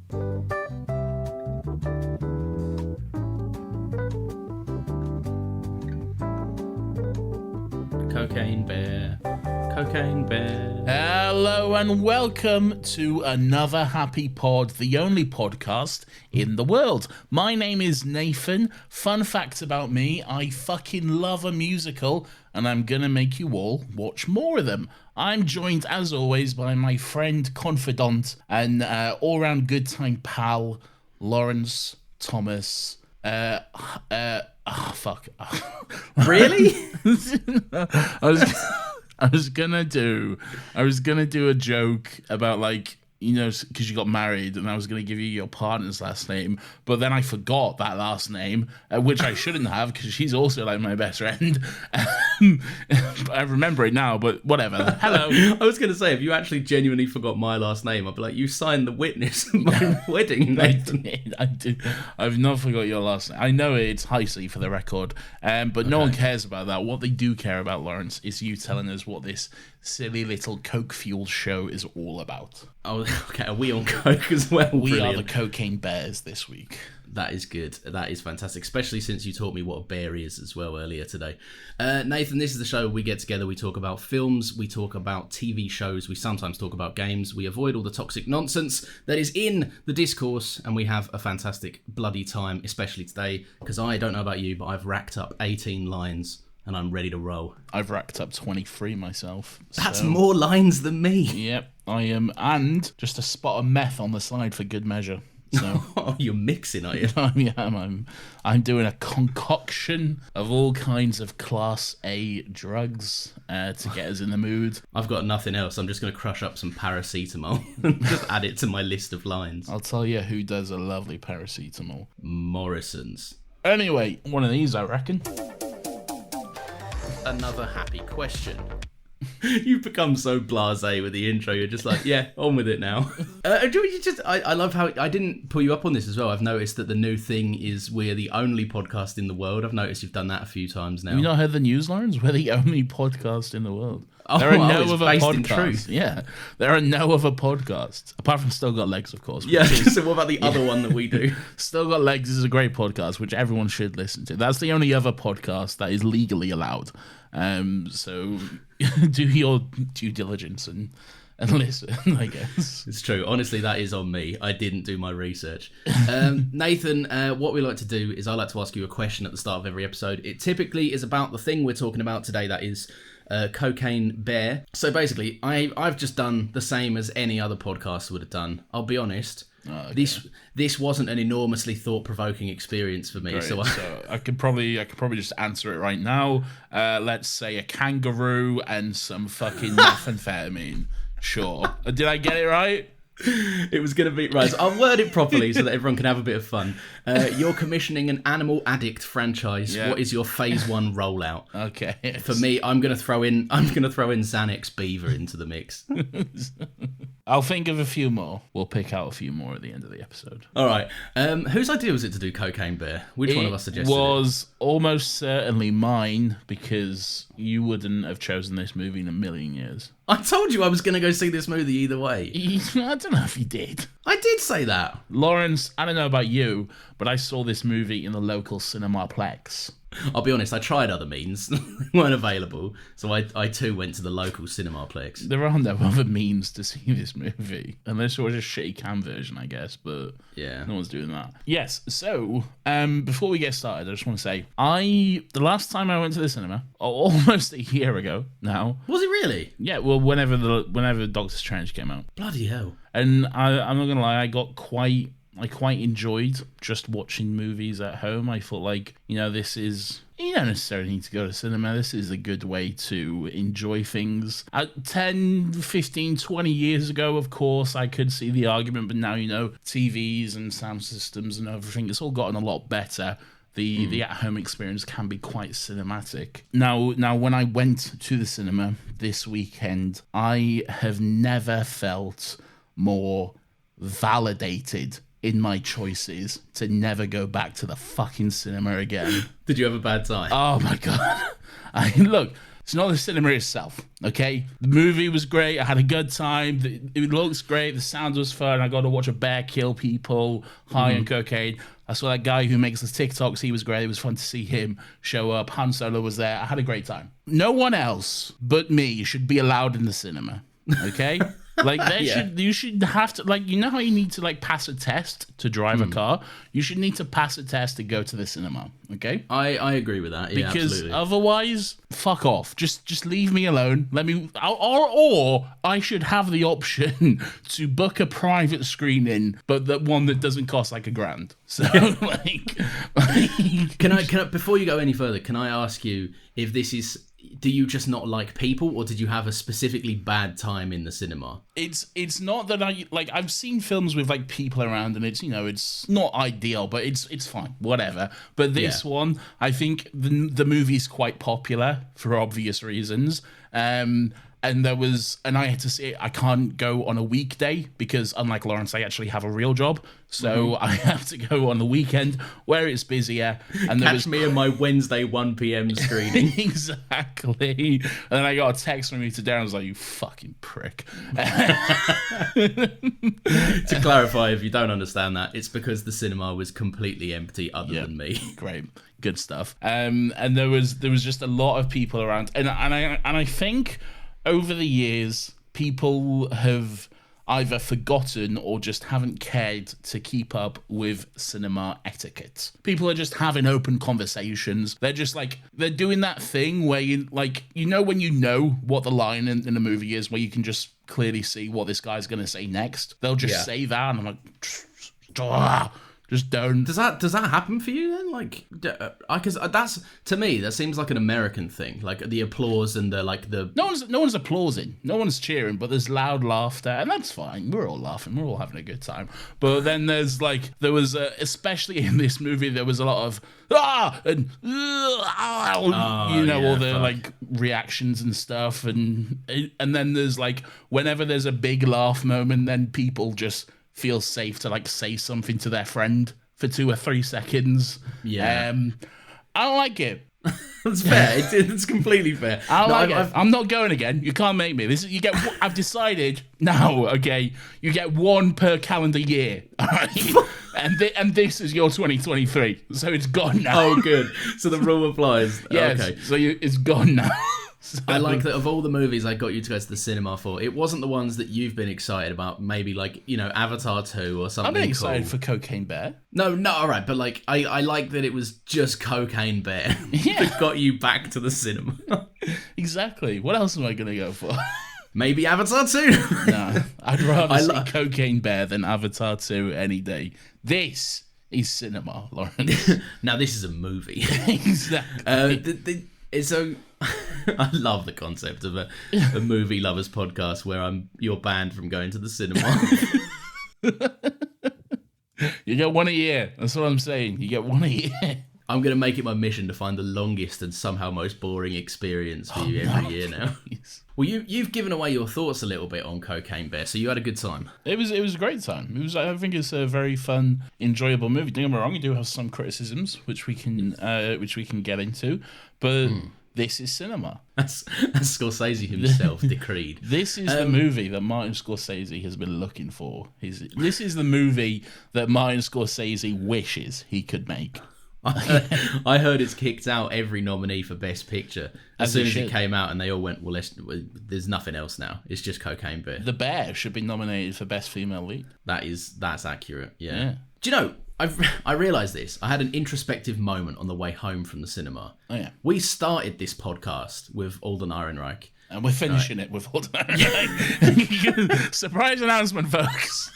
Cocaine Bear. Cocaine Bear. Hello and welcome to another Happy Pod, the only podcast in the world. My name is Nathan. Fun fact about me, I fucking love a musical and I'm gonna make you all watch more of them. I'm joined as always by my friend, confidant, and all-round good time pal, Lawrence Thomas. Fuck. Really? I was gonna do a joke about, like, you know, because you got married, and I was gonna give you your partner's last name, but then I forgot that last name, which I shouldn't have, because she's also like my best friend. I remember it now, but whatever. Hello. I was going to say, if you actually genuinely forgot my last name, I'd be like, you signed the witness at my wedding, Nathan. I did. I've not forgot your last name. I know it's Heisey for the record, but no one cares about that. What they do care about, Lawrence, is you telling us what this silly little coke-fueled show is all about. Oh, okay. Are we on coke as well? We are the Cocaine Bears this week. That is good. That is fantastic, especially since you taught me what a bear is as well earlier today. Nathan, this is the show where we get together, we talk about films, we talk about TV shows, we sometimes talk about games, we avoid all the toxic nonsense that is in the discourse, and we have a fantastic bloody time, especially today, because I don't know about you, but I've racked up 18 lines and I'm ready to roll. I've racked up 23 myself. That's more lines than me. Yep, I am, and just a spot of meth on the side for good measure. So oh, you're mixing, are you? I'm doing a concoction of all kinds of Class A drugs to get us in the mood. I've got nothing else. I'm just going to crush up some paracetamol and just add it to my list of lines. I'll tell you who does a lovely paracetamol. Morrison's. Anyway, one of these, I reckon. Another happy question. You've become so blasé with the intro. You're just like, yeah, on with it now. I love how I didn't pull you up on this as well. I've noticed that the new thing is we're the only podcast in the world. I've noticed you've done that a few times now. Have you not heard the news, Lawrence? We're the only podcast in the world. Oh, there are no other based podcasts. In truth. Yeah, there are no other podcasts apart from Still Got Legs, of course. Yeah. So what about the other one that we do? Still Got Legs is a great podcast, which everyone should listen to. That's the only other podcast that is legally allowed. So do your due diligence and listen, I guess. It's true. Honestly, that is on me. I didn't do my research. Nathan, what we like to do is I like to ask you a question at the start of every episode. It typically is about the thing we're talking about today, that is Cocaine Bear. So basically, I've just done the same as any other podcast would have done. I'll be honest. Oh, okay. This wasn't an enormously thought-provoking experience for me. Great. So I could probably just answer it right now. Let's say a kangaroo and some fucking methamphetamine. Sure. Did I get it right? It was going to be right. So I'll word it properly so that everyone can have a bit of fun. You're commissioning an Animal Addict franchise. Yeah. What is your phase 1 rollout? Okay. For me, I'm going to throw in Xanax Beaver into the mix. I'll think of a few more. We'll pick out a few more at the end of the episode. All right. Whose idea was it to do Cocaine Bear? Which one of us suggested it? It was almost certainly mine, because you wouldn't have chosen this movie in a million years. I told you I was going to go see this movie either way. I don't know if you did. I did say that. Lawrence, I don't know about you, but I saw this movie in the local Cinemaplex. I'll be honest, I tried other means. They weren't available. So I too went to the local Cinemaplex. There are no other means to see this movie. Unless it was a shitty cam version, I guess. But yeah, no one's doing that. Yes, so before we get started, I just want to say, the last time I went to the cinema, almost a year ago now. Was it really? Yeah, well, whenever Doctor Strange came out. Bloody hell. And I'm not going to lie, I quite enjoyed just watching movies at home. I thought, like, you don't necessarily need to go to cinema. This is a good way to enjoy things. 10, 15, 20 years ago, of course, I could see the argument, but now, TVs and sound systems and everything, it's all gotten a lot better. The at-home experience can be quite cinematic. Now, when I went to the cinema this weekend, I have never felt more validated in my choices to never go back to the fucking cinema again. Did you have a bad time? Oh my god. Look, It's not the cinema itself, okay? The movie was great. I had a good time. It looks great. The sound was fun. I got to watch a bear kill people high on cocaine. I saw that guy who makes the TikToks. He was great. It was fun to see him show up. Han Solo was there. I had a great time. No one else but me should be allowed in the cinema, okay? Like you should have to, like, you know how you need to like pass a test to drive a car? You should need to pass a test to go to the cinema, okay? I agree with that. Yeah, Because absolutely. otherwise, fuck off. Just leave me alone. Let me, or I should have the option to book a private screening, but that one that doesn't cost like $1,000. So like Can I before you go any further, can I ask you if this is, do you just not like people, or did you have a specifically bad time in the cinema? It's not that I've seen films with like people around and it's, you know, it's not ideal, but it's fine, whatever. But this one, I think the movie's quite popular for obvious reasons. And I had to say I can't go on a weekday because, unlike Lawrence, I actually have a real job. So I have to go on the weekend where it's busier. And Catch me in my Wednesday 1 p.m. screening. Exactly. And then I got a text from you today and I was like, you fucking prick. To clarify, if you don't understand that, it's because the cinema was completely empty other than me. Great. Good stuff. And there was just a lot of people around. And I think over the years, people have either forgotten or just haven't cared to keep up with cinema etiquette. People are just having open conversations. They're just like, they're doing that thing where you, like, you know when you know what the line in a movie is, where you can just clearly see what this guy's going to say next. They'll just say that, and I'm like, just don't. Does that happen for you then? Like, because that's, to me, that seems like an American thing. Like the applause and the No one's applauding, no one's cheering, but there's loud laughter, and that's fine. We're all laughing, we're all having a good time. But then there was especially in this movie, there was a lot of and all the like reactions and stuff, and then there's like, whenever there's a big laugh moment, then people just feel safe to like say something to their friend for 2 or 3 seconds. Yeah. I don't like it. That's fair. It's completely fair. I'm not going again. You can't make me. I've decided now. Okay, you get one per calendar year. All right, and this is your 2023, so it's gone now. Oh, good. So the rule applies. Yes. Okay. So it's gone now. So, I like that of all the movies I got you to go to the cinema for, it wasn't the ones that you've been excited about. Maybe like, you know, Avatar 2 or something. I'm been excited cool. for Cocaine Bear. No, all right, but like I like that it was just Cocaine Bear that got you back to the cinema. Exactly. What else am I gonna go for? Maybe Avatar 2. Nah, I'd rather see Cocaine Bear than Avatar 2 any day. Is cinema, Lawrence. Now this is a movie. Exactly. So I love the concept of a movie lovers podcast where you're banned from going to the cinema. You get one a year. That's what I'm saying. You get one a year. I'm going to make it my mission to find the longest and somehow most boring experience for you every year now. Please. Well, you've given away your thoughts a little bit on Cocaine Bear, so you had a good time. It was a great time. I think it's a very fun, enjoyable movie. Don't get me wrong, you do have some criticisms which we can get into, but this is cinema. As Scorsese himself decreed. This is the movie that Martin Scorsese has been looking for. This is the movie that Martin Scorsese wishes he could make. I heard it's kicked out every nominee for Best Picture as soon as it came out, and they all went, well, there's nothing else now. It's just Cocaine Bear. The Bear should be nominated for Best Female Lead. That's accurate. Yeah. Do you know? I realised this. I had an introspective moment on the way home from the cinema. Oh yeah. We started this podcast with Alden Ehrenreich. And we're finishing it with Alden Ehrenreich. Surprise announcement, folks.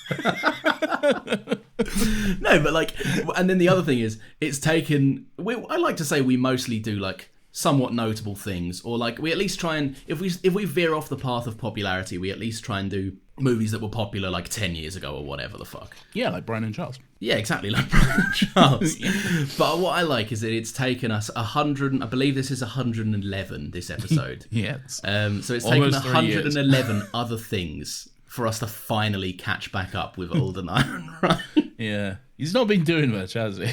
No, but like, and then the other thing is, it's taken. I like to say we mostly do like somewhat notable things, or like we at least try and if we veer off the path of popularity, we at least try and do movies that were popular like 10 years ago or whatever the fuck. Yeah, like Brian and Charles. Yeah, exactly, like Brian and Charles. But what I like is that it's taken us 100. I believe this is 111. This episode. Yes. So it's Almost taken 111 other things for us to finally catch back up with Alden Ehrenreich. Yeah, he's not been doing much, has he?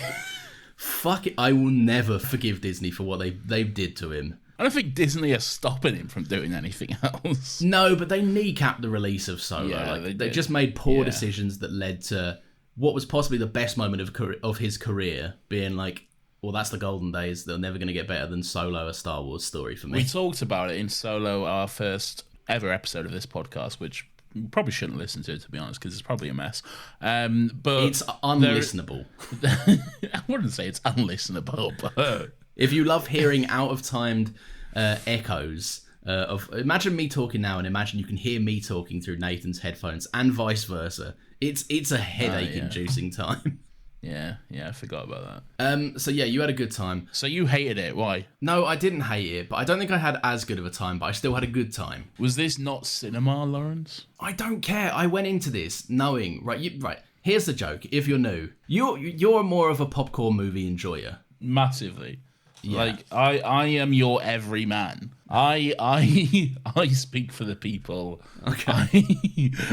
Fuck it, I will never forgive Disney for what they did to him. I don't think Disney are stopping him from doing anything else. No, but they kneecapped the release of Solo. Yeah, like, they they did. just made poor Yeah. decisions that led to what was possibly the best moment of his career being like, well, that's the golden days. They're never going to get better than Solo, a Star Wars story for me. We talked about it in Solo, our first ever episode of this podcast, which you probably shouldn't listen to, be honest, because it's probably a mess. But It's unlistenable. I wouldn't say it's unlistenable, but If you love hearing out of timed echoes of, imagine me talking now and imagine you can hear me talking through Nathan's headphones and vice versa. It's a headache-inducing time. yeah, I forgot about that. So yeah, you had a good time. So you hated it. Why? No, I didn't hate it, but I don't think I had as good of a time, but I still had a good time. Was this not cinema, Lawrence? I don't care. I went into this knowing, right, here's the joke. If you're new, you're more of a popcorn movie enjoyer. Massively. Yeah. Like I am your everyman. I speak for the people. Okay.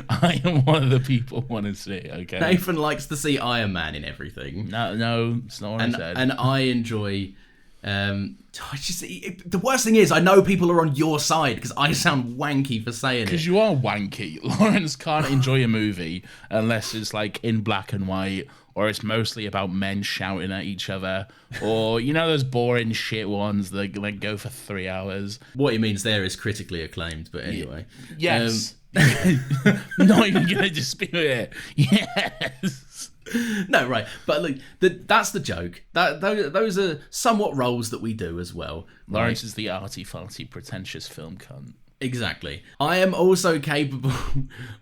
I am one of the people who want to see. Okay. Nathan likes to see Iron Man in everything. No, it's not what I said. And I enjoy. The worst thing is, I know people are on your side because I sound wanky for saying it. Because you are wanky. Lawrence can't enjoy a movie unless it's like in black and white, or it's mostly about men shouting at each other, or you know those boring shit ones that like go for 3 hours. What he means there is critically acclaimed, but anyway. Yes. Not even gonna dispute it. Yes. No, right, but look, that's the joke. Those are somewhat roles that we do as well. Lawrence is the arty-farty, pretentious film cunt. Exactly. I am also capable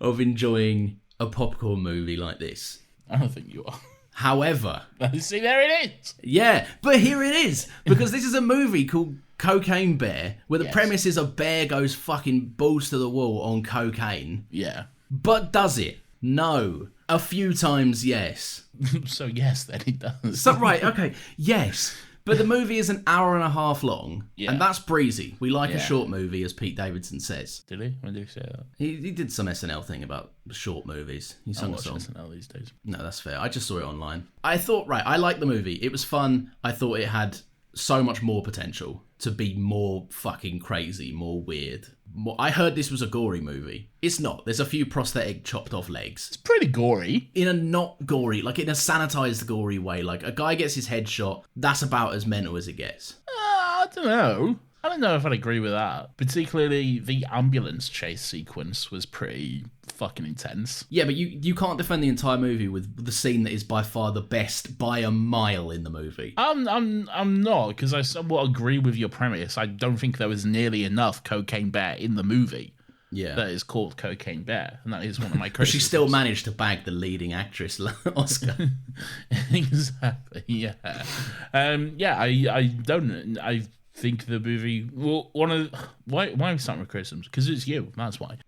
of enjoying a popcorn movie like this. I don't think you are. However, See, there it is. yeah, but here it is, because this is a movie called Cocaine Bear, where the premise is a bear goes fucking balls to the wall on cocaine. Yeah. But does it? No. A few times, yes. So yes, then it does. So, right, okay, yes. But the movie is an hour and a half long, and that's breezy. We like a short movie, as Pete Davidson says. Did he? When did he say that? He did some SNL thing about short movies. He I sung a watch song. SNL these days. No, that's fair. I just saw it online. I thought, right, I liked the movie. It was fun. I thought it had so much more potential to be more fucking crazy, more weird. I heard this was a gory movie. It's not. There's a few prosthetic chopped off legs. It's pretty gory. In a not gory, like in a sanitized gory way. Like a guy gets his head shot. That's about as mental as it gets. I don't know. I don't know if I'd agree with that. Particularly the ambulance chase sequence was pretty fucking intense. Yeah, but you can't defend the entire movie with the scene that is by far the best by a mile in the movie. I'm not, because I somewhat agree with your premise. I don't think there was nearly enough Cocaine Bear in the movie. Yeah. That is called Cocaine Bear, and that is one of my But criticisms. she still managed to bag the leading actress Oscar. Exactly, yeah. I think the movie... Well, why am I starting with criticisms? Because it's you, that's why.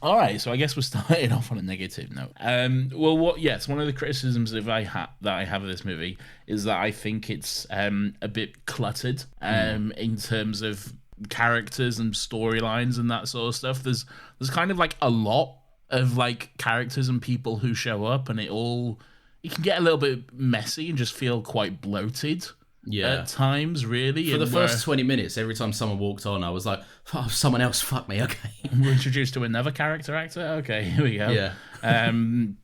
All right, so I guess we're starting off on a negative note. One of the criticisms that I have of this movie is that I think it's a bit cluttered in terms of characters and storylines and that sort of stuff. There's kind of like a lot of like characters and people who show up, and it can get a little bit messy and just feel quite bloated. Yeah. At times, really. For the first 20 minutes, every time someone walked on, I was like, oh, someone else, fuck me, okay. We're introduced to another character actor. Okay, here we go. Yeah.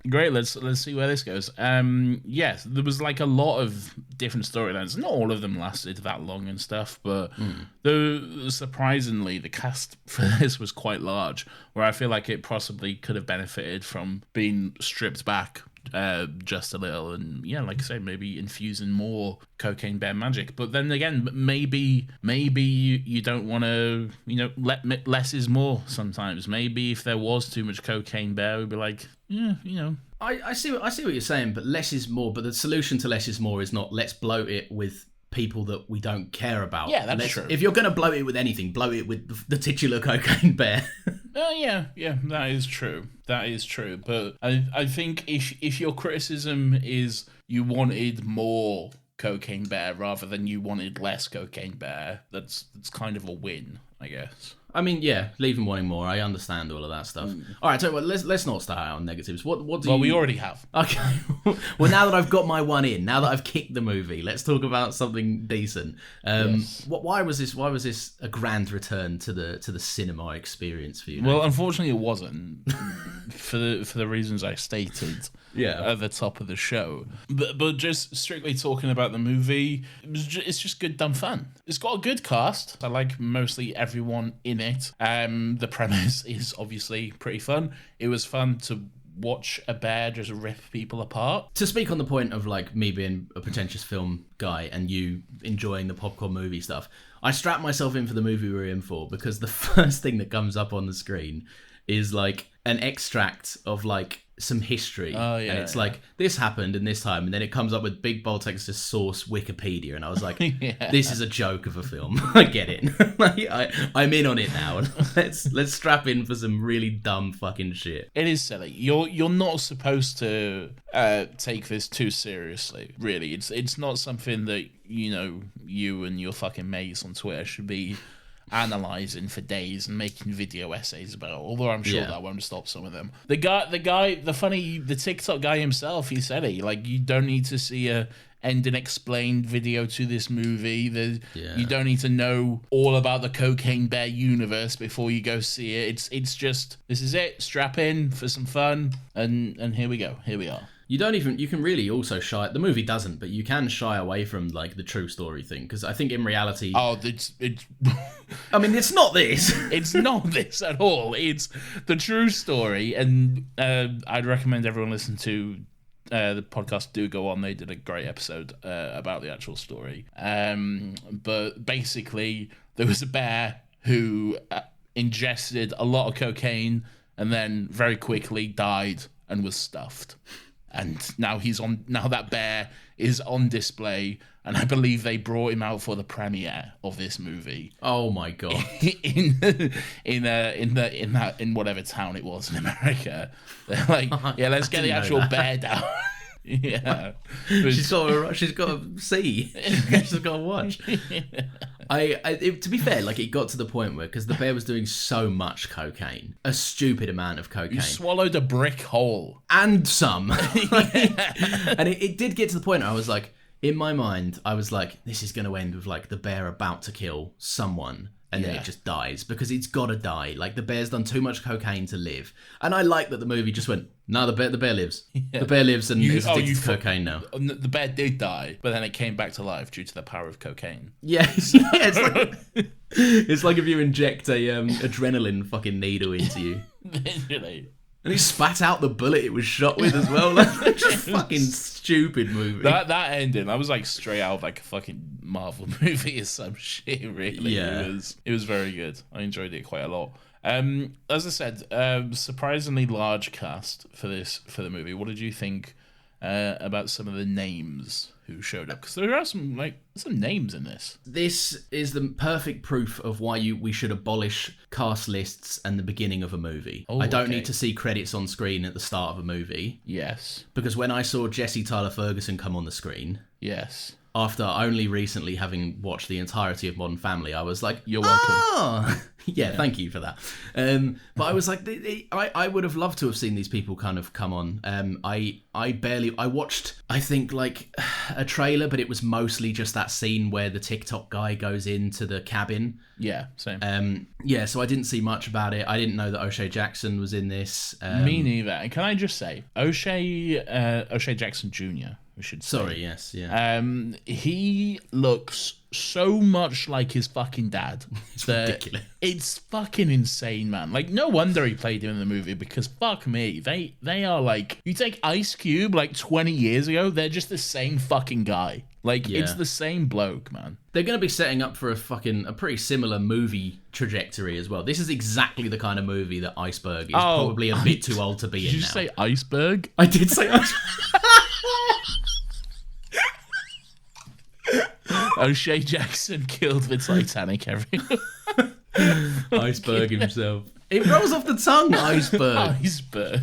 Great. Let's see where this goes. Yes, there was like a lot of different storylines. Not all of them lasted that long and stuff, but surprisingly, the cast for this was quite large. Where I feel like it possibly could have benefited from being stripped back just a little, and like I say, maybe infusing more Cocaine Bear magic. But then again, maybe you don't want to, less is more sometimes. Maybe if there was too much Cocaine Bear, we'd be like, I see what you're saying, but less is more. But the solution to less is more is not let's bloat it with people that we don't care about. Yeah, that's true. If you're going to bloat it with anything, bloat it with the titular Cocaine Bear. Yeah, that is true. That is true. But I think if your criticism is you wanted more Cocaine Bear rather than you wanted less Cocaine Bear, that's kind of a win, I guess. I mean, yeah, leave him wanting more. I understand all of that stuff. All right, so let's not start out on negatives. What do you... Well, we already have. Okay. Well, now that I've got my one in, now that I've kicked the movie, let's talk about something decent. Yes. Why was this a grand return to the cinema experience for you? Well, unfortunately, it wasn't for the reasons I stated. Yeah. At the top of the show, but just strictly talking about the movie, it's just good dumb fun. It's got a good cast. I like mostly everyone in it. The premise is obviously pretty fun. It was fun to watch a bear just rip people apart. To speak on the point of like me being a pretentious film guy and you enjoying the popcorn movie stuff, I strapped myself in for the movie we were in for because the first thing that comes up on the screen is like an extract of like some history. Oh, yeah, and it's yeah. like, this happened in this time, and then it comes up with big bold text to source Wikipedia, and I was like, Yeah. this is a joke of a film. I get it. Like, I'm in on it now. Let's strap in for some really dumb fucking shit. It is silly. You're not supposed to take this too seriously. Really, it's not something that you and your fucking mates on Twitter should be analyzing for days and making video essays about. Although I'm sure that won't stop some of them. The TikTok guy himself, he said it. Like, you don't need to see a end and explained video to this movie. You don't need to know all about the Cocaine Bear universe before you go see it. It's just, this is it. Strap in for some fun, and here we go. Here we are. You can really also the movie doesn't, but you can shy away from like the true story thing, because I think in reality... Oh, it's I mean, it's not this. It's not this at all. It's the true story, and I'd recommend everyone listen to the podcast Do Go On. They did a great episode about the actual story. But basically, there was a bear who ingested a lot of cocaine and then very quickly died and was stuffed. And now that bear is on display, and I believe they brought him out for the premiere of this movie. Oh my god! in whatever town it was in America, they're like, yeah, let's get the actual bear down. Yeah, she's got to see. She's got to watch. To be fair, like, it got to the point where, because the bear was doing so much cocaine, a stupid amount of cocaine. You swallowed a brick hole. And some. And it did get to the point where I was like, in my mind, I was like, this is going to end with like the bear about to kill someone. And then it just dies, because it's got to die. Like, the bear's done too much cocaine to live. And I like that the movie just went, no, the bear lives. Yeah. The bear lives and is addicted to cocaine now. The bear did die, but then it came back to life due to the power of cocaine. Yes, it's like if you inject a adrenaline fucking needle into you. Literally. And he spat out the bullet it was shot with as well. Like, just fucking stupid movie. That ending, that was like straight out of like a fucking Marvel movie or some shit, really. Yeah. It was very good. I enjoyed it quite a lot. As I said, surprisingly large cast for the movie. What did you think about some of the names who showed up? Because there are some names in this. This is the perfect proof of why we should abolish cast lists and the beginning of a movie. I don't need to see credits on screen at the start of a movie. Yes. Because when I saw Jesse Tyler Ferguson come on the screen... Yes. After only recently having watched the entirety of Modern Family, I was like, you're welcome. Oh! Yeah, thank you for that. But I was like, I would have loved to have seen these people kind of come on. I watched, I think, like a trailer, but it was mostly just that scene where the TikTok guy goes into the cabin. Yeah, same. So I didn't see much about it. I didn't know that O'Shea Jackson was in this. Me neither. And can I just say, O'Shea Jackson Jr., we should say. Sorry, yes, yeah. He looks so much like his fucking dad. It's ridiculous. It's fucking insane, man. Like, no wonder he played him in the movie, because fuck me, they are like, you take Ice Cube like 20 years ago, they're just the same fucking guy. Like, it's the same bloke, man. They're going to be setting up for a pretty similar movie trajectory as well. This is exactly the kind of movie that Iceberg is probably a bit too old to be in now. Did you say Iceberg? I did say Iceberg. O'Shea Jackson killed the Titanic, everyone. Iceberg himself. It rolls off the tongue, Iceberg. Iceberg.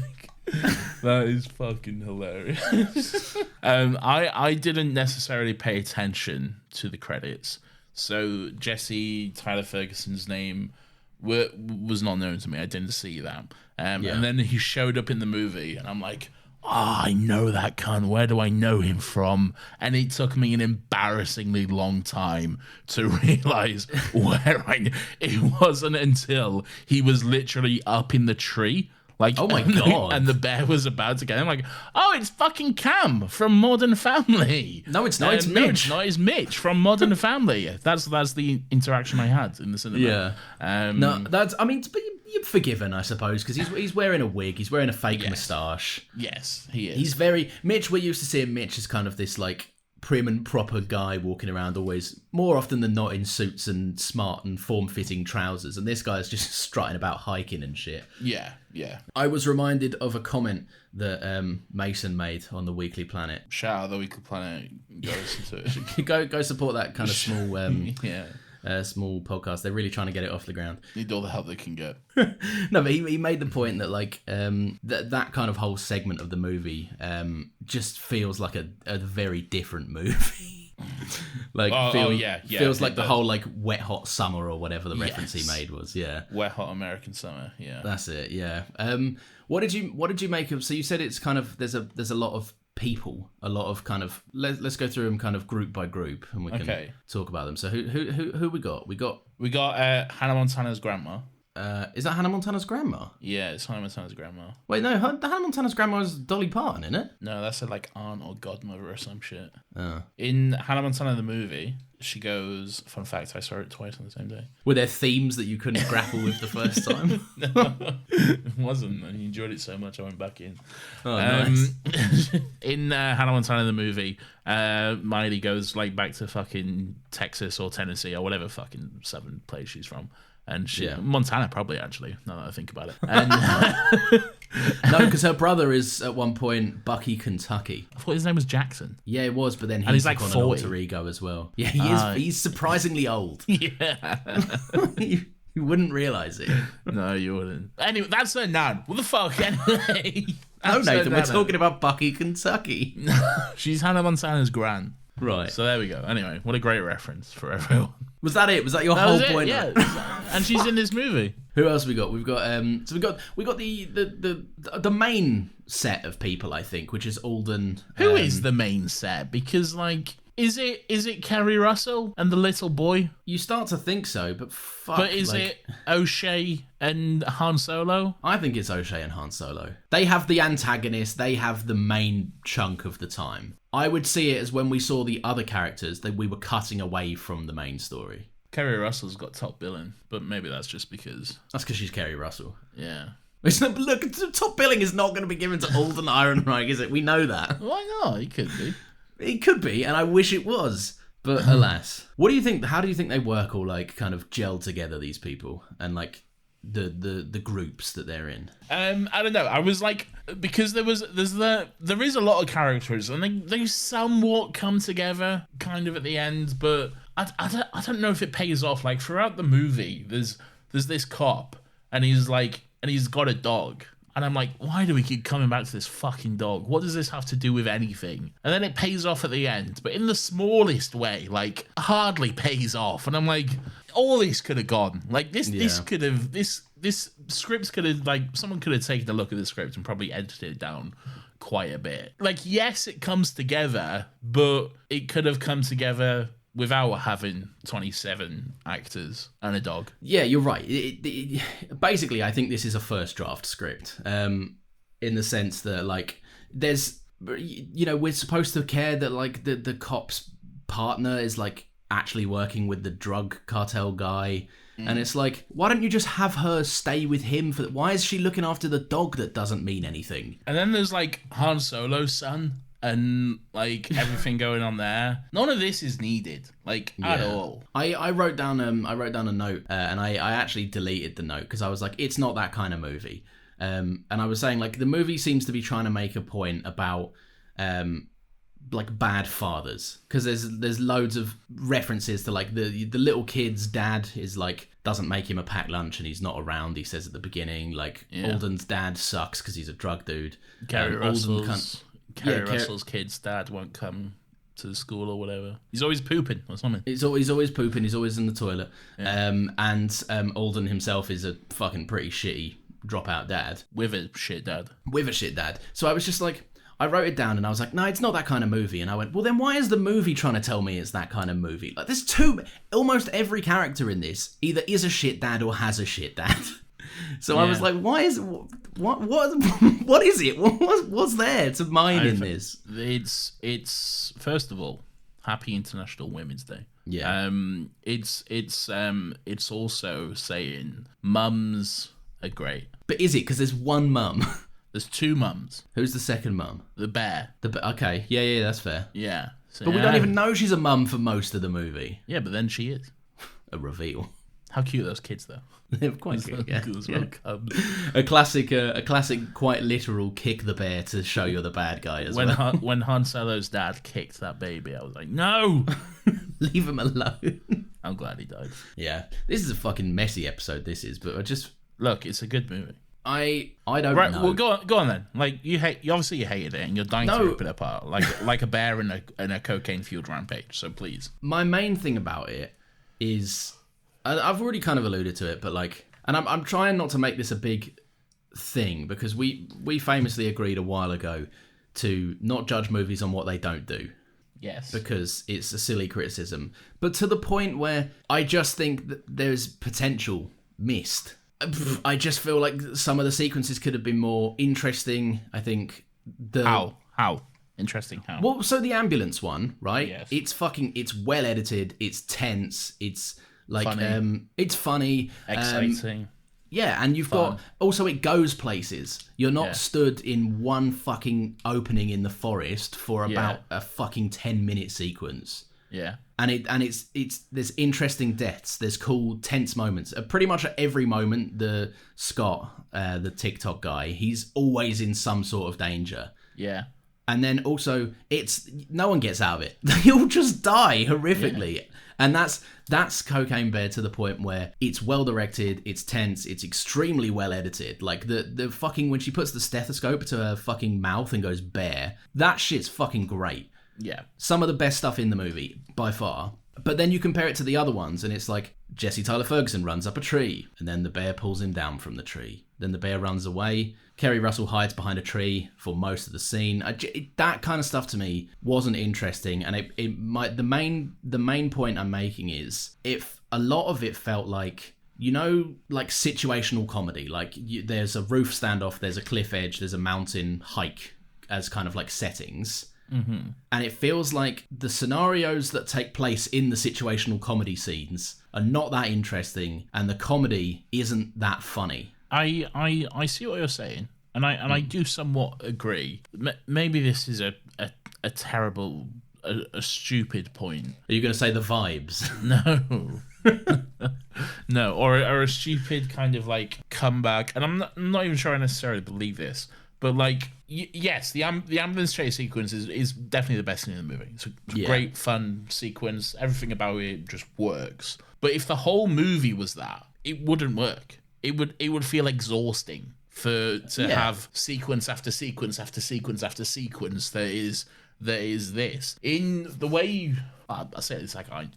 That is fucking hilarious. I didn't necessarily pay attention to the credits, so Jesse Tyler Ferguson's name was not known to me. I didn't see that. And then he showed up in the movie, and I'm like, I know that cunt. Where do I know him from? And it took me an embarrassingly long time to realize where it wasn't until he was literally up in the tree. Like, oh my God. And the bear was about to get him. Like, oh, it's fucking Cam from Modern Family. No, it's not. It's Mitch. No, it's not. It's Mitch from Modern Family. That's the interaction I had in the cinema. Yeah. No, that's. I mean, but you're forgiven, I suppose, because he's wearing a wig. He's wearing a fake moustache. Yes, he is. He's very Mitch. We're used to seeing Mitch as kind of this like prim and proper guy walking around, always more often than not in suits and smart and form-fitting trousers, and this guy's just strutting about hiking and shit. Yeah. I was reminded of a comment that Mason made on the Weekly Planet. Shout out the Weekly Planet. Go listen to it. go support that kind of small small podcast. They're really trying to get it off the ground. Need all the help they can get. No, but he made the point that like that kind of whole segment of the movie just feels like a very different movie. Like feels like the whole like Wet Hot Summer or whatever the reference he made was. Wet Hot American Summer. Yeah, that's it. Yeah. What did you make of? So you said it's kind of there's a lot of people, a lot of kind of let's go through them kind of group by group, and we can talk about them. So who we got? We got Hannah Montana's grandma. Is that Hannah Montana's grandma? Yeah, it's Hannah Montana's grandma. Wait, no, Hannah Montana's grandma is Dolly Parton, isn't it? No, that's her like aunt or godmother or some shit. Oh. In Hannah Montana the movie, she goes. Fun fact: I saw it twice on the same day. Were there themes that you couldn't grapple with the first time? No, it wasn't. I enjoyed it so much I went back in. Oh, nice. In Hannah Montana the movie, Miley goes like back to fucking Texas or Tennessee or whatever fucking southern place she's from. And Montana probably, actually, now that I think about it. And no, because her brother is at one point Bucky Kentucky. I thought his name was Jackson. Yeah, it was, but then he's took like on 40. an alter ego as well. Yeah, he is. He's surprisingly old. Yeah. You wouldn't realise it. No, you wouldn't. Anyway, that's her nan. What the fuck, anyway? No, Nathan, we're talking about Bucky Kentucky. She's Hannah Montana's gran. Right. So there we go. Anyway, what a great reference for everyone. Was that it? Was that your whole point? Yeah. And she's in this movie. Who else we got? We've got we got the main set of people, I think, which is Alden. Who is the main set? Because like is it Kerry Russell and the little boy? You start to think so, but fuck. But is it O'Shea and Han Solo? I think it's O'Shea and Han Solo. They have the antagonist. They have the main chunk of the time. I would see it as when we saw the other characters that we were cutting away from the main story. Kerry Russell's got top billing, but maybe that's just because... That's because she's Kerry Russell. Yeah. Look, top billing is not going to be given to Alden Ehrenreich, is it? We know that. Why not? It could be. It could be, and I wish it was. But alas. What do you think? How do you think they work all like kind of gel together, these people? And like... the groups that they're in. I don't know. I was like, because there is a lot of characters and they somewhat come together kind of at the end, but I don't know if it pays off. Like throughout the movie, there's this cop and he's got a dog. And I'm like, why do we keep coming back to this fucking dog? What does this have to do with anything? And then it pays off at the end, but in the smallest way, like hardly pays off. And I'm like, all this could have gone. Like this script could have, like, someone could have taken a look at the script and probably edited it down quite a bit. Like, yes, it comes together, but it could have come together without having 27 actors and a dog. Yeah, you're right. Basically, I think this is a first draft script, in the sense that, like, there's, we're supposed to care that, like, the cop's partner is, like, actually working with the drug cartel guy. And it's like, why don't you just have her stay with him? Why is she looking after the dog that doesn't mean anything? And then there's, like, Han Solo's son. And like everything going on there, none of this is needed, like at all. I wrote down a note, and I actually deleted the note because I was like, it's not that kind of movie. And I was saying, like, the movie seems to be trying to make a point about like bad fathers, because there's loads of references to, like, the little kid's dad is like doesn't make him a packed lunch and he's not around. He says at the beginning, like, Alden's dad sucks because he's a drug dude. Kerry Russell's kid's dad won't come to school or whatever. He's always pooping or something. He's always pooping. He's always in the toilet. Yeah. And Alden himself is a fucking pretty shitty dropout dad. With a shit dad. So I was just like, I wrote it down and I was like, no, it's not that kind of movie. And I went, well, then why is the movie trying to tell me it's that kind of movie? Like, there's almost every character in this either is a shit dad or has a shit dad. So I was like, why is what is it? What's there to mine in this? It's first of all, Happy International Women's Day. Yeah. It's also saying mums are great. But is it? Because there's one mum. There's two mums. Who's the second mum? The bear. Okay, yeah, that's fair. Yeah. So, but we don't even know she's a mum for most of the movie. Yeah, but then she is. A reveal. How cute are those kids, though? They're quite cute, yeah. Yeah. A classic, quite literal kick the bear to show you're the bad guy as well. When Han Solo's dad kicked that baby, I was like, no! Leave him alone. I'm glad he died. Yeah. This is a fucking messy episode, this is, but I just... Look, it's a good movie. I don't right, know. Well, go on then. Like you obviously hated it, and you're dying to rip it apart, like a bear in a cocaine-fueled rampage. So please. My main thing about it is, I've already kind of alluded to it, but like, and I'm trying not to make this a big thing because we famously agreed a while ago to not judge movies on what they don't do. Yes. Because it's a silly criticism, but to the point where I just think that there's potential missed. I just feel like some of the sequences could have been more interesting. I think How? Interesting how? Well, so the ambulance one, right? Yes. It's well edited, it's tense, it's like funny. It's funny. Exciting. Yeah, and you've got also it goes places. You're not stood in one fucking opening in the forest for about a fucking 10-minute sequence. Yeah. And it's there's interesting deaths, there's cool tense moments. Pretty much at every moment, the Scott, the TikTok guy, he's always in some sort of danger. Yeah. And then also no one gets out of it. They all just die horrifically. Yeah. And that's Cocaine Bear to the point where it's well directed, it's tense, it's extremely well edited. Like the fucking when she puts the stethoscope to her fucking mouth and goes bear, that shit's fucking great. Yeah. Some of the best stuff in the movie, by far. But then you compare it to the other ones, and it's like Jesse Tyler Ferguson runs up a tree, and then the bear pulls him down from the tree. Then the bear runs away. Kerry Russell hides behind a tree for most of the scene. That kind of stuff to me wasn't interesting, and the main point I'm making is if a lot of it felt like, you know, like situational comedy. Like there's a roof standoff, there's a cliff edge, there's a mountain hike as kind of like settings. Mm-hmm. And it feels like the scenarios that take place in the situational comedy scenes are not that interesting, and the comedy isn't that funny. I see what you're saying, and I do somewhat agree. Maybe this is a terrible, a stupid point. Are you going to say the vibes? No. No, or a stupid kind of like comeback, and I'm not even sure I necessarily believe this. But like, yes, the ambulance chase sequence is definitely the best thing in the movie. It's a great, fun sequence. Everything about it just works. But if the whole movie was that, it wouldn't work. It would feel exhausting to have sequence after sequence after sequence after sequence. That is this in the way I say it's like I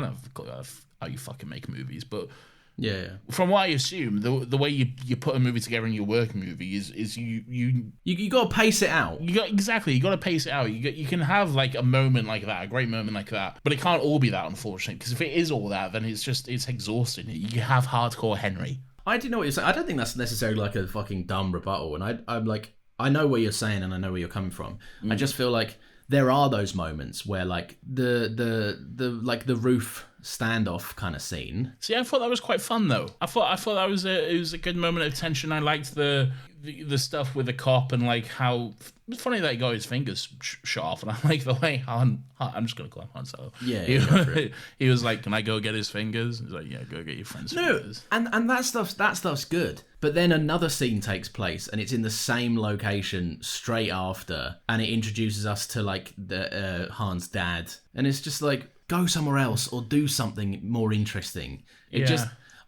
don't know how you fucking make movies, but. Yeah. From what I assume, the way you put a movie together in your work movie is you got to pace it out. You got to pace it out. You can have like a moment like that, a great moment like that, but it can't all be that, unfortunately. Because if it is all that, then it's exhausting. You have hardcore Henry. I do know what you're saying. I don't think that's necessarily like a fucking dumb rebuttal. And I'm like, I know what you're saying and I know where you're coming from. I just feel like there are those moments where like the roof standoff kind of scene. See, I thought that was quite fun though. I thought that was it was a good moment of tension. I liked the stuff with the cop and like how it's funny that he got his fingers shot off, and I like the way I'm just gonna call him Han Solo. Yeah, he was like, "Can I go get his fingers?" He's like, "Yeah, go get your friend's fingers." And that stuff's good. But then another scene takes place, and it's in the same location straight after, and it introduces us to like the Han's dad, and it's just like, go somewhere else or do something more interesting.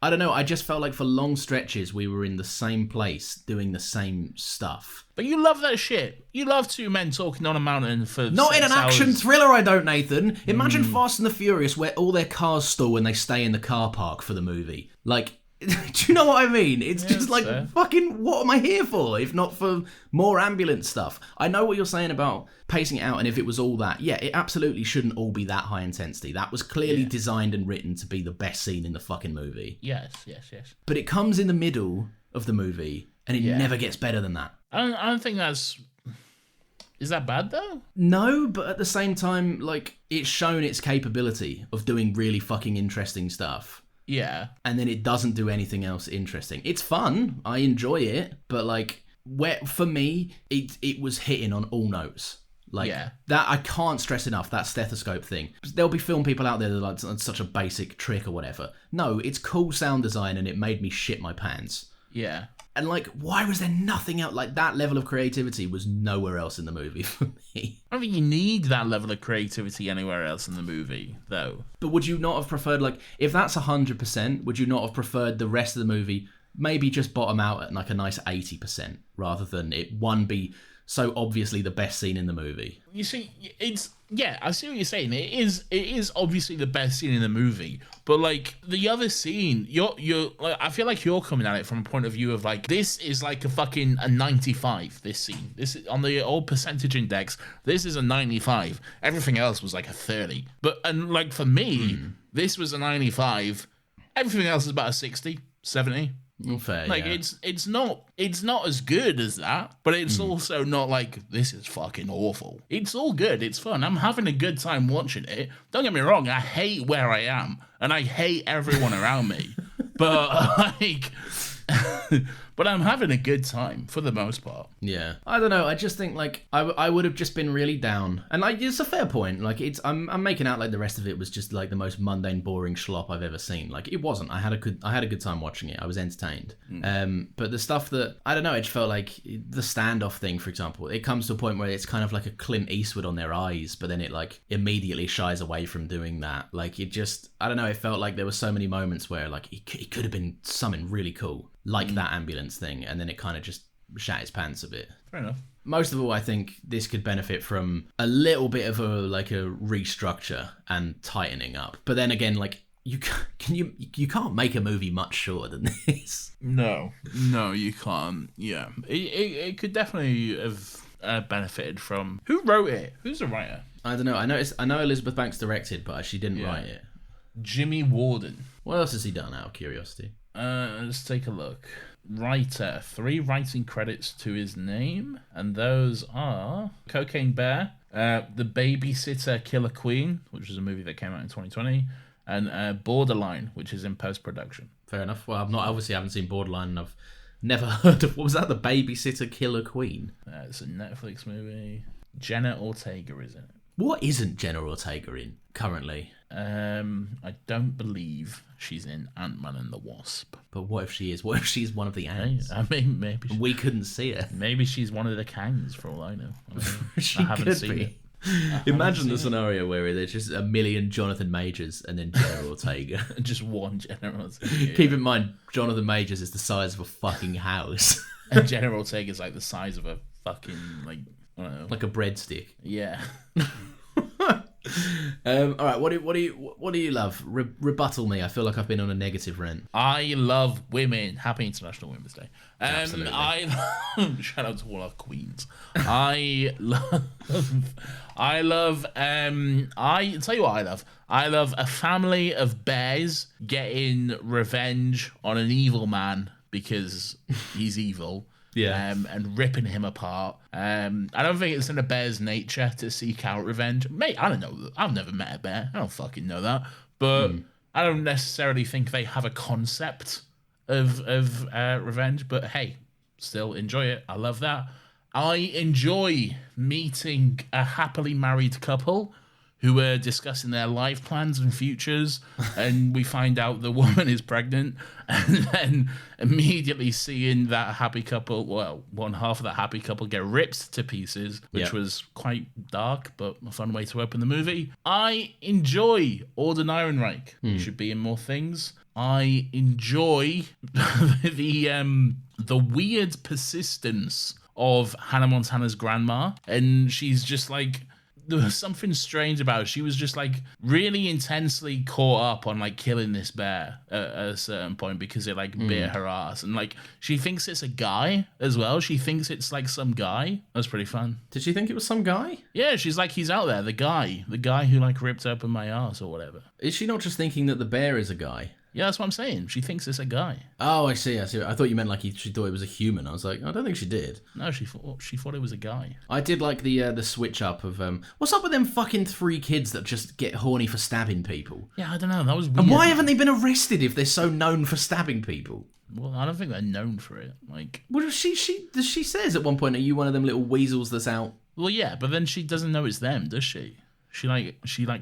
I don't know, I just felt like for long stretches we were in the same place doing the same stuff. But you love that shit. You love two men talking on a mountain for Not in 6 an action hours. thriller, I don't, Nathan. Imagine Fast and the Furious where all their cars stall when they stay in the car park for the movie. Like, do you know what I mean? It's just like, fair. fucking, what am I here for if not for more ambulance stuff? I know what you're saying about pacing it out, and if it was all that, yeah, it absolutely shouldn't all be that high intensity. That was clearly designed and written to be the best scene in the fucking movie. Yes. But it comes in the middle of the movie, and it never gets better than that. I don't think that's... Is that bad, though? No, but at the same time, like, it's shown its capability of doing really fucking interesting stuff. Yeah. And then it doesn't do anything else interesting. It's fun. I enjoy it. But, like, for me, it was hitting on all notes. Like, that I can't stress enough, that stethoscope thing. There'll be film people out there that are like, such a basic trick or whatever. No, it's cool sound design and it made me shit my pants. Yeah. And, like, why was there nothing else? Like, that level of creativity was nowhere else in the movie for me. I don't think you need that level of creativity anywhere else in the movie, though. But would you not have preferred, like, if that's 100%, would you not have preferred the rest of the movie maybe just bottom out at, like, a nice 80% rather than it, one, be so obviously the best scene in the movie? You see, I see what you're saying. It is obviously the best scene in the movie, but like the other scene, you're like, I feel like you're coming at it from a point of view of like, this is like a 95. This scene, this is on the old percentage index. This is a 95. Everything else was like a 30. And like for me, this was a 95. Everything else is about a 60, 70. Fair, Like yeah. it's not as good as that, but it's also not like this is fucking awful. It's all good. It's fun. I'm having a good time watching it. Don't get me wrong. I hate where I am and I hate everyone around me, but like, but I'm having a good time for the most part. Yeah, I don't know. I just think like I would have just been really down, and like it's a fair point. Like I'm making out like the rest of it was just like the most mundane, boring slop I've ever seen. Like it wasn't. I had a good time watching it. I was entertained. But the stuff that I don't know, it just felt like the standoff thing, for example. It comes to a point where it's kind of like a Clint Eastwood on their eyes, but then it like immediately shies away from doing that. Like it just I don't know. It felt like there were so many moments where like it could have been something really cool, like that ambulance thing, and then it kind of just shat its pants a bit. Fair enough. Most of all, I think this could benefit from a little bit of a restructure and tightening up. But then again, like you can't make a movie much shorter than this. No, you can't. Yeah, it could definitely have benefited from. Who wrote it? Who's the writer? I don't know. I know Elizabeth Banks directed, but she didn't write it. Jimmy Warden. What else has he done, out of curiosity? Let's take a look. Writer, 3 writing credits to his name, and those are Cocaine Bear, The Babysitter Killer Queen, which was a movie that came out in 2020, and Borderline, which is in post-production. Fair enough. Well, I haven't seen Borderline, and I've never heard of, what was that, The Babysitter Killer Queen? It's a Netflix movie. Jenna Ortega is in it. What isn't Jenna Ortega in currently? I don't believe she's in Ant-Man and the Wasp. But what if she is? What if she's one of the ants? I mean, maybe We couldn't see her. maybe she's one of the Kangs for all I know. She I haven't could seen be. it. Imagine the scenario where there's just a million Jonathan Majors and then Jenna Ortega. Just one Jenna Ortega. Keep in mind, Jonathan Majors is the size of a fucking house. And Jenna Ortega is like the size of a fucking, like, I don't know. Like a breadstick. Yeah. All right, what do you love? Rebuttal me. I feel like I've been on a negative rant. I love women. Happy International Women's Day. Absolutely. Shout out to all our queens. I tell you what I love. I love a family of bears getting revenge on an evil man because he's evil. Yeah. And ripping him apart. I don't think it's in a bear's nature to seek out revenge. Mate, I don't know. I've never met a bear. I don't fucking know that. But I don't necessarily think they have a concept of revenge. But hey, still enjoy it. I love that. I enjoy meeting a happily married couple who are discussing their life plans and futures, and we find out the woman is pregnant, and then immediately seeing that happy couple, well, one half of that happy couple get ripped to pieces, which was quite dark, but a fun way to open the movie. I enjoy Alden Ehrenreich. He should be in more things. I enjoy the weird persistence of Hannah Montana's grandma, and she's just like, there was something strange about her. She was just like really intensely caught up on like killing this bear at a certain point because it like bit her ass, and like she thinks it's a guy as well. She thinks it's like some guy. That's pretty fun. Did she think it was some guy? Yeah, she's like, he's out there, the guy who like ripped open my ass or whatever. Is she not just thinking that the bear is a guy? Yeah, that's what I'm saying. She thinks it's a guy. Oh, I see. I thought you meant like she thought it was a human. I was like, I don't think she did. No, she thought it was a guy. I did like the switch up of what's up with them fucking 3 kids that just get horny for stabbing people? Yeah, I don't know. That was weird. And why haven't they been arrested if they're so known for stabbing people? Well, I don't think they're known for it. Like, Well, she says at one point, "Are you one of them little weasels that's out?" well, yeah, but then she doesn't know it's them, does she? She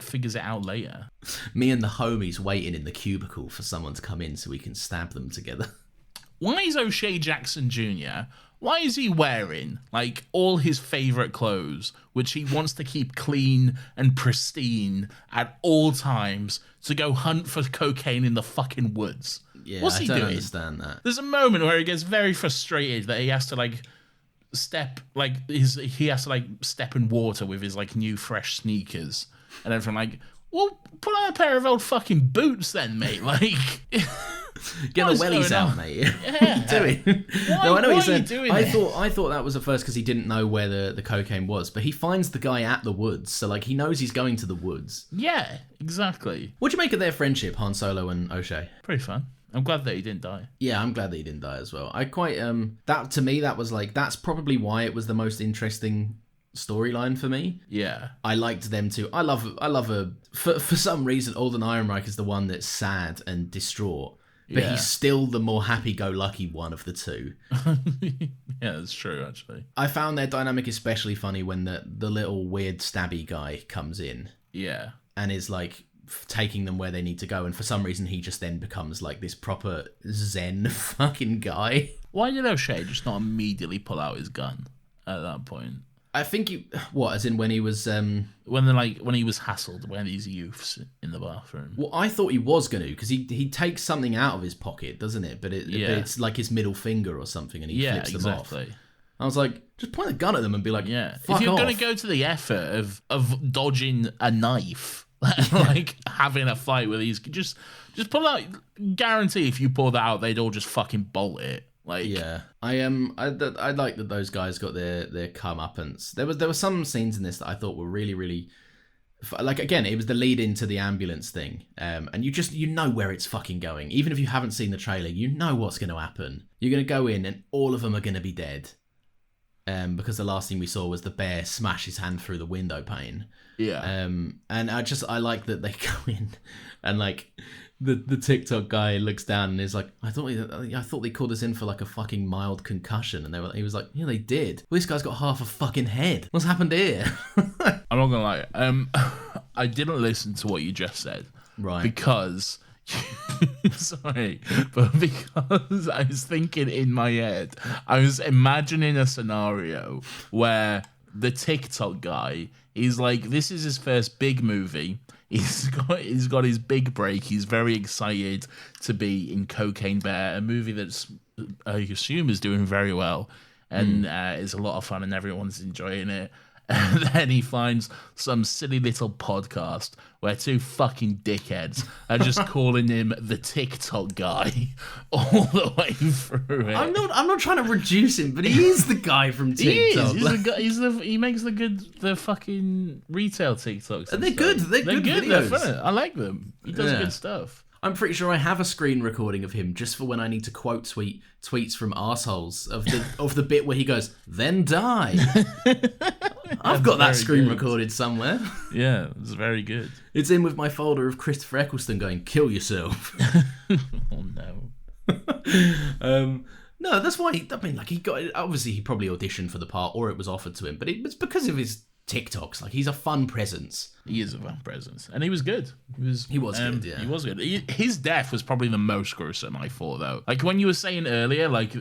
figures it out later. Me and the homies waiting in the cubicle for someone to come in so we can stab them together. Why is O'Shea Jackson Jr., why is he wearing, like, all his favourite clothes, which he wants to keep clean and pristine at all times, to go hunt for cocaine in the fucking woods? Yeah, What's I he don't doing? understand that. There's a moment where he gets very frustrated that he has to, like, step in water with his, like, new fresh sneakers. And everything, like, well, put on a pair of old fucking boots then, mate. Like... Get the wellies out, mate. What are you doing? No, I know what you're saying. I thought that was at first because he didn't know where the cocaine was, but he finds the guy at the woods, so like he knows he's going to the woods. Yeah, exactly. What'd you make of their friendship, Han Solo and O'Shea? Pretty fun. I'm glad that he didn't die. Yeah, I'm glad that he didn't die as well. I quite that to me that was like that's probably why it was the most interesting storyline for me. Yeah. I liked them too. I love for some reason Alden Ehrenreich is the one that's sad and distraught. But Yeah. he's still the more happy-go-lucky one of the two. Yeah, that's true, actually. I found their dynamic especially funny when the little weird stabby guy comes in Yeah. and is like taking them where they need to go, and for some reason he just then becomes like this proper zen fucking guy. Why did O'Shea just not immediately pull out his gun at that point? I think as in when he was When he was hassled by these youths in the bathroom. well, I thought he was going to, because he takes something out of his pocket, doesn't it? But it's like his middle finger or something, and he flips them off. I was like, just point a gun at them and be like, Yeah. fuck If you're off. going to go to the effort of dodging a knife, like having a fight with these, just pull out. Guarantee if you pull that out, they'd all just fucking bolt it. Like, Yeah, I like that those guys got their comeuppance. There were some scenes in this that I thought were really, really, like, again, it was the lead into the ambulance thing, and you know where it's fucking going. Even if you haven't seen the trailer, you know what's going to happen. You're going to go in and all of them are going to be dead, because the last thing we saw was the bear smash his hand through the window pane. Yeah. And I like that they go in and like the TikTok guy looks down and is like, I thought they called us in for like a fucking mild concussion, and he was like, yeah, they did. Well, this guy's got half a fucking head. What's happened here? I'm not gonna lie. I didn't listen to what you just said. Right. Because sorry, but because I was thinking in my head, I was imagining a scenario where the TikTok guy is like, this is his first big movie. He's got his big break. He's very excited to be in Cocaine Bear, a movie that's I assume is doing very well and is a lot of fun and everyone's enjoying it. And then he finds some silly little podcast where 2 fucking dickheads are just calling him the TikTok guy all the way through it. I'm not trying to reduce him, but he is the guy from TikTok. He is. He's the guy. He makes the fucking retail TikToks. They're good. They're good They're videos. fun. I like them. He does good stuff. I'm pretty sure I have a screen recording of him just for when I need to quote tweets from arseholes of the bit where he goes, "Then die." I've got that screen recorded somewhere. Yeah, it's very good. It's in with my folder of Christopher Eccleston going, "Kill yourself." Oh no. No, that's why he got. Obviously, he probably auditioned for the part, or it was offered to him. But it's because of his TikToks. Like, he's a fun presence. He is a fun presence, and he was good. He was good. Yeah, he was good. His death was probably the most gruesome, I thought, though. Like when you were saying earlier, like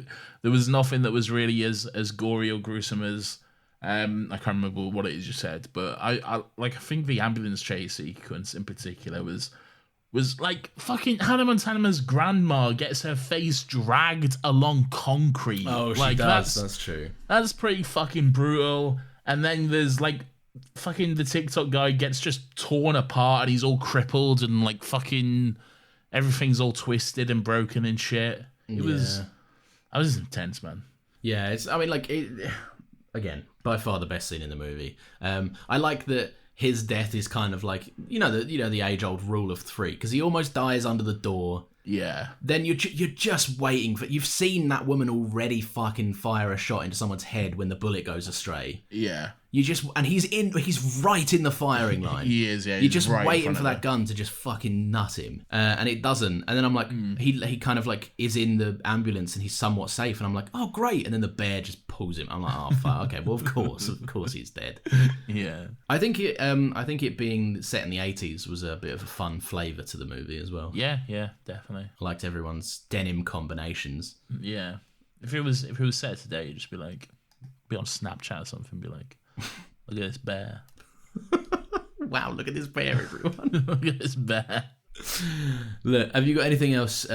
there was nothing that was really as gory or gruesome as. I can't remember what it is you said, but I think the ambulance chase sequence in particular was was like fucking Hannah Montana's grandma gets her face dragged along concrete. Oh, she like, does. That's true. That's pretty fucking brutal. And then there's like fucking the TikTok guy gets just torn apart and he's all crippled and like fucking everything's all twisted and broken and shit. It was intense, man. Yeah, again, by far the best scene in the movie. I like that his death is kind of like, the age-old rule of three, because he almost dies under the door. Yeah. Then you're just waiting for... You've seen that woman already fucking fire a shot into someone's head when the bullet goes astray. Yeah. And he's right in the firing line. He is, yeah. You're just waiting for that gun to just fucking nut him. And it doesn't. And then I'm like, he kind of like is in the ambulance and he's somewhat safe. And I'm like, oh, great. And then the bear just pulls him. I'm like, oh, fuck. Okay, well, of course he's dead. Yeah. I think it being set in the 80s was a bit of a fun flavour to the movie as well. Yeah, definitely. I liked everyone's denim combinations. Yeah. If it was set today, you'd just be like, be on Snapchat or something and be like, look at this bear. Wow, look at this bear, everyone. Look at this bear. Look, have you got anything else,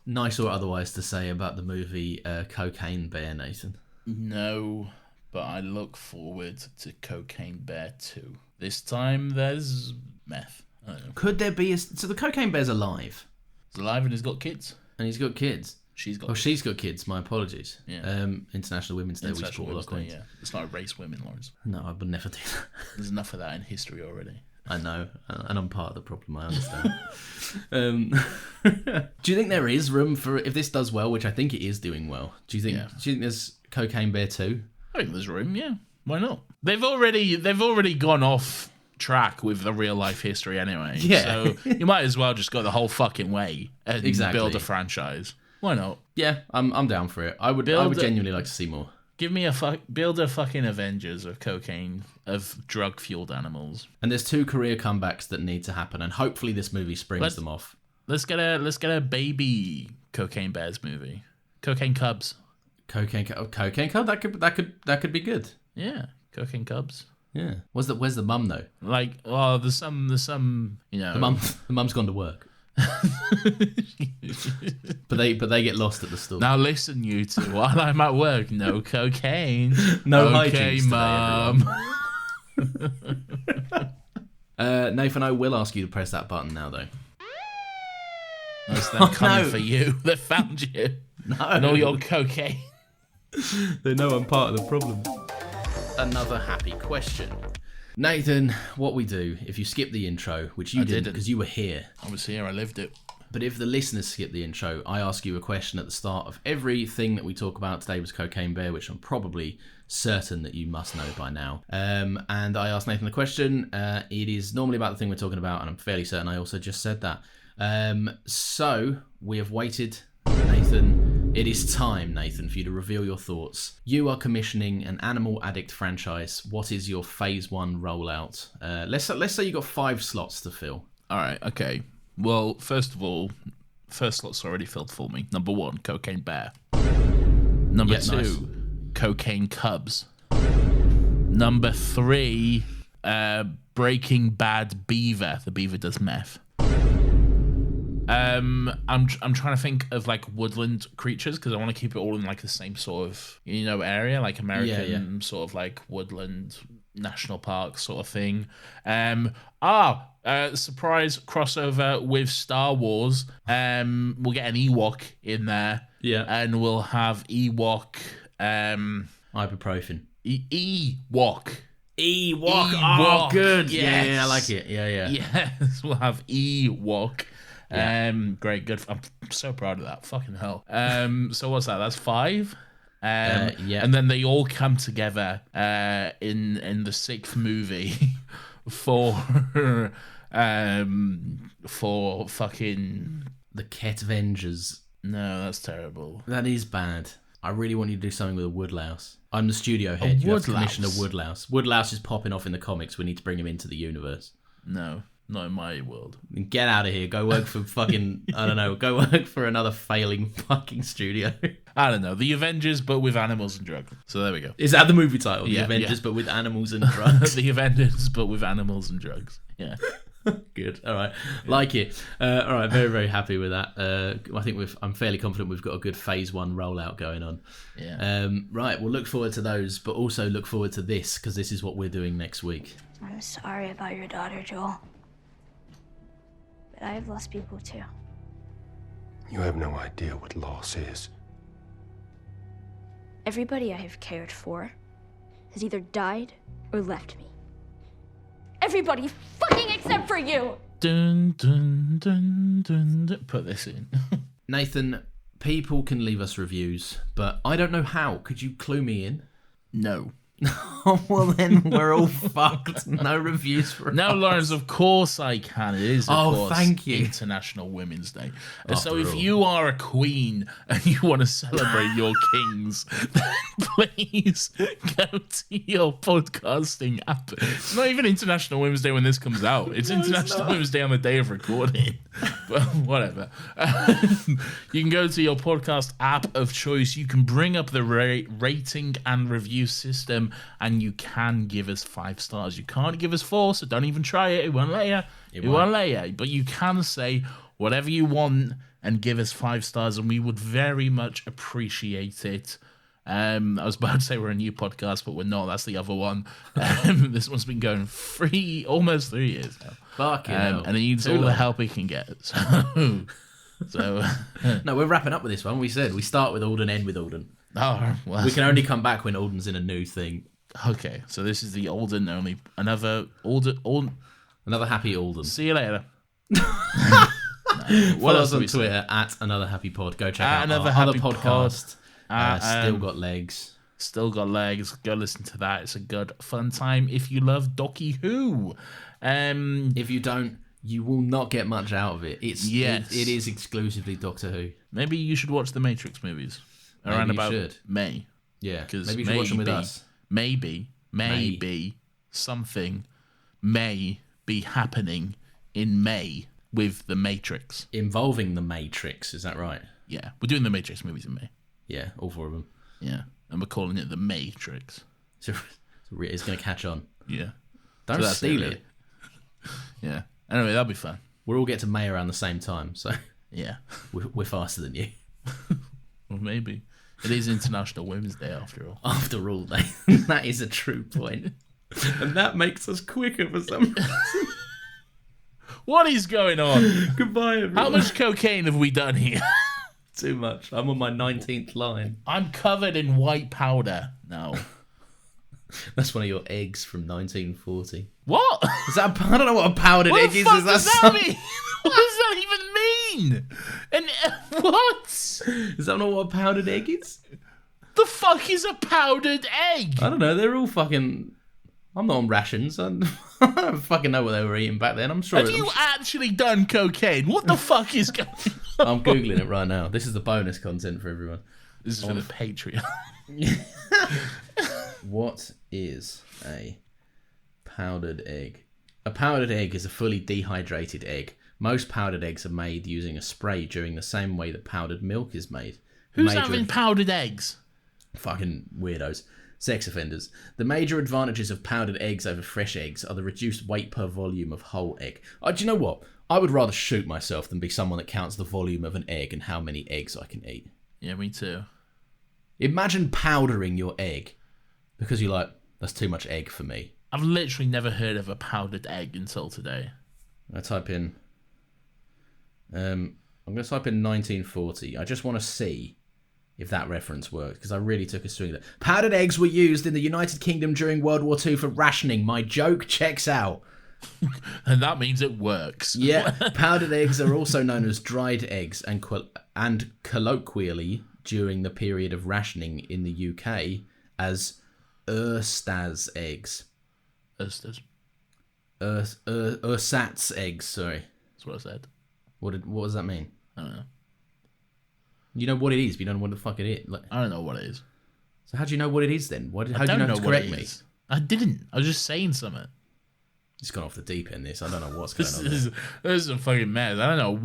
nice or otherwise, to say about the movie Cocaine Bear, Nathan? No, but I look forward to Cocaine Bear 2. This time there's meth. I don't know. Could there be so the Cocaine Bear's alive? He's alive and he's got kids. And he's got kids. She's got. Oh, she's got kids. My apologies. Yeah. International Women's Day. International Women's Day, yeah. It's not a race women, Lawrence. No, I would never do that. There's enough of that in history already. I know, and I'm part of the problem. I understand. Do you think there is room for, if this does well, which I think it is doing well? Do you think there's Cocaine Bear 2? I think there's room. Yeah, why not? They've already gone off track with the real life history anyway. Yeah. So you might as well just go the whole fucking way and build a franchise. Why not? Yeah, I'm down for it. I would genuinely like to see more. Give me build a fucking Avengers of cocaine, of drug fueled animals. And there's 2 career comebacks that need to happen, and hopefully this movie springs them off. Let's get a baby Cocaine Bears movie. Cocaine Cubs. Cocaine Cub. That could be good. Yeah, Cocaine Cubs. Yeah. Where's the mum though? Like, oh, there's some, The mum's gone to work. but they get lost at the store. Now listen, you two. While I'm at work, no cocaine. No okay, hijinks Mum. Nathan, I will ask you to press that button now, though. That's them coming for you. They found you. No. And all your cocaine. They know I'm part of the problem. Another happy question. Nathan, what we do if you skip the intro, which you didn't because you were here. I was here, I lived it. But if the listeners skip the intro, I ask you a question at the start of everything that we talk about. Today was Cocaine Bear, which I'm probably certain that you must know by now. And I asked Nathan the question. It is normally about the thing we're talking about, and I'm fairly certain I also just said that. So we have waited, Nathan. It is time, Nathan, for you to reveal your thoughts. You are commissioning an Animal Addict franchise. What is your phase 1 rollout? Let's say you got 5 slots to fill. All right, okay. Well, first of all, first slot's already filled for me. Number 1, Cocaine Bear. Number 2, nice. Cocaine Cubs. Number 3, Breaking Bad Beaver. The beaver does meth. I'm trying to think of like woodland creatures because I want to keep it all in like the same sort of area, like American sort of like woodland national park sort of thing. Surprise crossover with Star Wars. We'll get an Ewok in there. Yeah, and we'll have Ewok. Ibuprofen. Ewok. Oh, good. Yes. Yeah, I like it. Yeah. Yes, we'll have Ewok. Yeah. Great, good. I'm so proud of that. Fucking hell. So what's that? That's 5. Yeah. And then they all come together in the 6th movie for fucking the Ketvengers. No, that's terrible. That is bad. I really want you to do something with a woodlouse. I'm the studio head. You have to commission a woodlouse. Woodlouse is popping off in the comics. We need to bring him into the universe. No. Not in my world. Get out of here. Go work for fucking, I don't know, go work for another failing fucking studio. I don't know. The Avengers, but with animals and drugs. So there we go. Is that the movie title? The Yeah, Avengers, but with animals and drugs? The Avengers, but with animals and drugs. Yeah. Good. All right. Like it. All right. Very, very happy with that. I think I'm fairly confident we've got a good phase 1 rollout going on. Yeah. Right. We'll look forward to those, but also look forward to this, because this is what we're doing next week. I'm sorry about your daughter, Joel. But I have lost people too. You have no idea what loss is. Everybody I have cared for has either died or left me. Everybody fucking except for you! Dun, dun, dun, dun, dun. Put this in. Nathan, people can leave us reviews, but I don't know how. Could you clue me in? No. Oh, well then we're all fucked. No reviews for No, us. Lawrence, of course I can. It is, of course, thank you. International Women's Day. And so After if all. you are a queen and you want to celebrate your kings, then please go to your podcasting app. It's not even International Women's Day when this comes out. It's International Women's Day on the day of recording. But whatever. You can go to your podcast app of choice. You can bring up the rating and review system, and you can give us 5 stars. You can't give us 4, so don't even try it. It won't let you. It won't let you. But you can say whatever you want and give us 5 stars, and we would very much appreciate it. I was about to say we're a new podcast, but we're not. That's the other one. This one's been going almost 3 years now. Fucking hell. And it needs Too all the long. help it can get. So No, we're wrapping up with this one. We said we start with Alden, end with Alden. oh, well, We can only come back when Alden's in a new thing. okay. So this is the Alden only. Another Alden. Another happy Alden. See you later. Follow us do on we say? Twitter at Another Happy Pod. Go check At out Another our other Happy Pod. podcast. Still Um, got legs. Still got legs. Go listen to that. It's a good fun time if you love Docky Who. If you don't, you will not get much out of it. Yes. It is exclusively Doctor Who. Maybe you should watch the Matrix movies Maybe around you about should. May. Yeah, Because maybe you should watch them with us. Maybe something may be happening in May with the Matrix. Involving the Matrix, is that right? Yeah, we're doing the Matrix movies in May. Yeah, all 4 of them. Yeah, and we're calling it the Matrix. So it's going to catch on. Yeah, Don't that's steal really. it. Yeah. Anyway, that'll be fun. We'll all get to May around the same time, so Yeah. we're faster than you. Well, maybe. It is International Women's Day after all. After all, that is a true point. And that makes us quicker for some reason. What is going on? Goodbye, everyone. How much cocaine have we done here? Too much. I'm on my 19th line. I'm covered in white powder now. That's one of your eggs from 1940. What? Is that? I don't know what a powdered What egg the is. fuck Is that does that some- mean? What does that even mean? And what? Is that not what a powdered egg is? The fuck is a powdered egg? I don't know. They're all fucking. I'm not on rations. I don't fucking know what they were eating back then. I'm sure. Have you actually done cocaine? What the fuck is going on? I'm googling it right now. This is the bonus content for everyone. This is for the Patreon. What is a powdered egg? A powdered egg is a fully dehydrated egg. Most powdered eggs are made using a spray during the same way that powdered milk is made. Who's Major having powdered eggs? fucking weirdos. Sex offenders. The major advantages of powdered eggs over fresh eggs are the reduced weight per volume of whole egg. Do you know what? I would rather shoot myself than be someone that counts the volume of an egg and how many eggs I can eat. Yeah, me too. Imagine powdering your egg because you're like, that's too much egg for me. I've literally never heard of a powdered egg until today. I type in. I'm going to type in 1940. I just want to see if that reference worked because I really took a swing at it. Powdered eggs were used in the United Kingdom during World War II for rationing. My joke checks out. And that means it works. Yeah, powdered eggs are also known as dried eggs and colloquially during the period of rationing in the UK as ersatz eggs. Oysters. Ersatz eggs, sorry. That's what I said. What does that mean? I don't know. You know what it is, but you don't know what the fuck it is. Like, I don't know what it is. so how do you know what it is then? How do you I don't know know to what correct it me? is. I didn't. I was just saying something. It's gone off the deep end. This I don't know what's going This on. is a fucking mess. I don't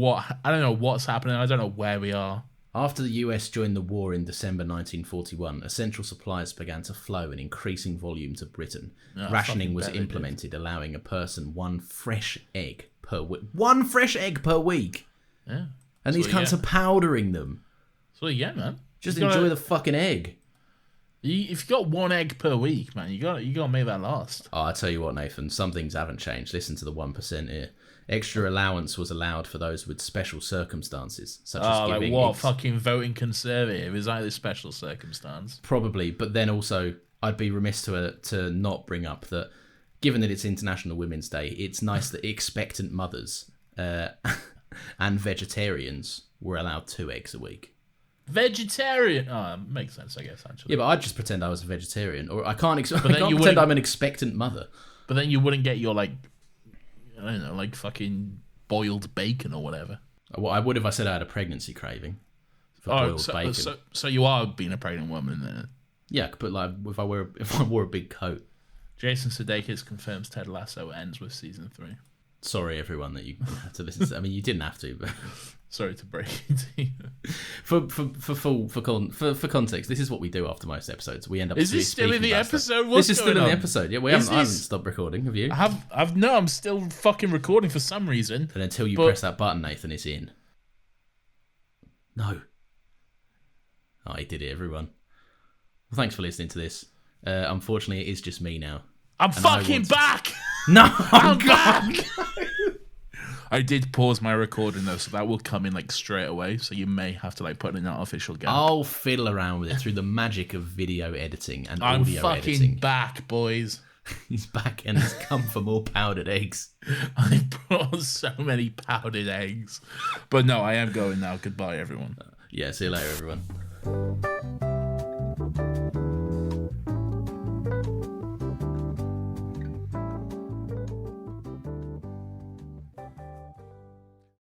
know what's happening. I don't know where we are. After the US joined the war in December 1941, essential supplies began to flow in increasing volume to Britain. Rationing was implemented, allowing a person one fresh egg per week. One fresh egg per week! Yeah. And these cunts are powdering them. So yeah, man. Just enjoy the fucking egg. If you got one egg per week, man, you got to make that last. Oh, I tell you what, Nathan, some things haven't changed. Listen to the 1% here. Extra allowance was allowed for those with special circumstances, such as giving... like what? Fucking voting Conservative? Is that a special circumstance? Probably, but then also, I'd be remiss to not bring up that, given that it's International Women's Day, it's nice that expectant mothers and vegetarians were allowed 2 eggs a week. Vegetarian? Oh, makes sense, I guess, actually. Yeah, but I'd just pretend I was a vegetarian, or I can't then you pretend I'm an expectant mother. But then you wouldn't get your, like, I don't know, like fucking boiled bacon or whatever. Well, I would if I said I had a pregnancy craving for boiled bacon. So you are being a pregnant woman then? Yeah, but like if I wore a big coat. Jason Sudeikis confirms Ted Lasso ends with season 3. Sorry, everyone, that you had to listen to. I mean, you didn't have to, but sorry to break it to you. For context, this is what we do after most episodes. We end up. Is this still in the episode? What's this is going still on? in the episode. Yeah, I haven't stopped recording. Have you? I'm still fucking recording for some reason. And until you press that button, Nathan, it's in. No. Oh, he did it, everyone. Well, thanks for listening to this. Unfortunately, it is just me now. I'm fucking back! No, I'm back! I did pause my recording though, so that will come in like straight away. So you may have to like put in an artificial gap. I'll fiddle around with it through the magic of video editing and I'm audio fucking editing. back, boys. He's back and he's come for more powdered eggs. I brought so many powdered eggs. But no, I am going now. Goodbye, everyone. Yeah, see you later, everyone.